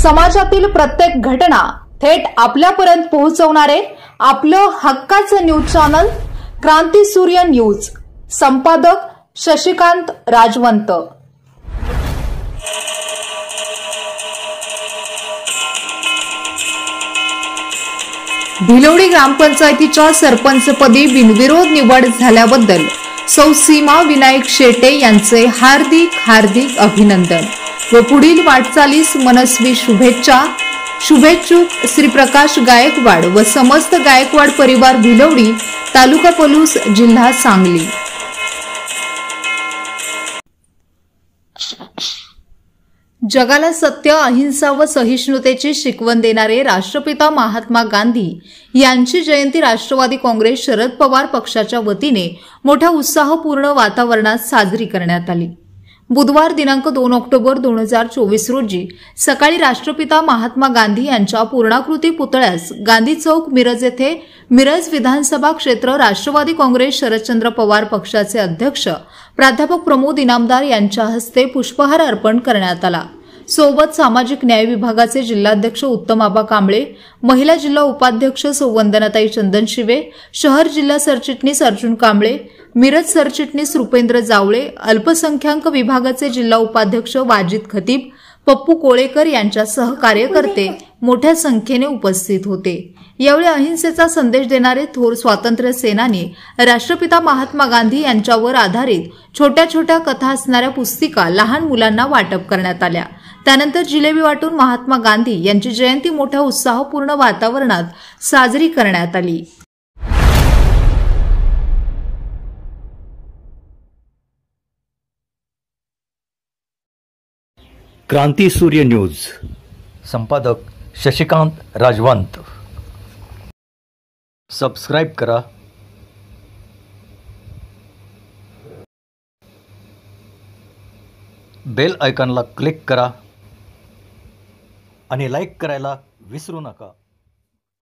समाजातील प्रत्येक घटना थेट आपल्यापर्यंत पोहोचवणारे आपलं हक्काचं न्यूज चॅनल क्रांती सूर्य न्यूज। संपादक शशिकांत राजवंत। भिलवडी ग्रामपंचायतीच्या सरपंचपदी बिनविरोध निवड झाल्याबद्दल सौ सीमा विनायक शेटे यांचे हार्दिक अभिनंदन व पुढील वाटचालीस मनस्वी शुभेच्छा। शुभेच्छुक श्री प्रकाश गायकवाड व समस्त गायकवाड परिवार भिलवडी, तालुका पलूस, जिल्हा सांगली। जगाला सत्य, अहिंसा व सहिष्णुतेची शिकवण देणारे राष्ट्रपिता महात्मा गांधी यांची जयंती राष्ट्रवादी काँग्रेस शरद पवार पक्षाच्या वतीने मोठ्या उत्साहपूर्ण वातावरणात साजरी करण्यात आली। बुधवार दिनांक 2 ऑक्टोबर 2024 रोजी सकाळी राष्ट्रपिता महात्मा गांधी यांच्या पूर्णाकृती पुतळ्यास गांधी चौक मिरज येथे मिरज विधानसभा क्षेत्र राष्ट्रवादी काँग्रेस शरदचंद्र पवार पक्षाचे अध्यक्ष प्राध्यापक प्रमोद इनामदार यांच्या हस्ते पुष्पहार अर्पण करण्यात आला। सोबत सामाजिक न्याय विभागाचे जिल्हाध्यक्ष उत्तम आबा कांबळे, महिला जिल्हा उपाध्यक्ष सौ वंदनाताई चंदनशिवे, शहर जिल्हा सरचिटणीस अर्जुन कांबळे, मिरज सरचिटणीस रुपेंद्र जावळे, अल्पसंख्याक विभागाचे जिल्हा उपाध्यक्ष वाजिद खतीब, पप्पू कोळेकर यांच्यासह कार्यकर्ते मोठ्या संख्येने उपस्थित होते। यावेळी अहिंसेचा संदेश देणारे थोर स्वातंत्र्य सेनानी राष्ट्रपिता महात्मा गांधी यांच्यावर आधारित छोट्या छोट्या कथा असणाऱ्या पुस्तिका लहान मुलांना वाटप करण्यात आल्या। त्यानंतर जिलेबी वाटून महात्मा गांधी यांची जयंती मोठ्या उत्साहपूर्ण वातावरणात साजरी करण्यात आली। क्रांती सूर्य न्यूज। संपादक शशिकांत राजवंत। सबस्क्राइब करा, बेल आयकॉनला क्लिक करा आणि लाईक करायला विसरू नका।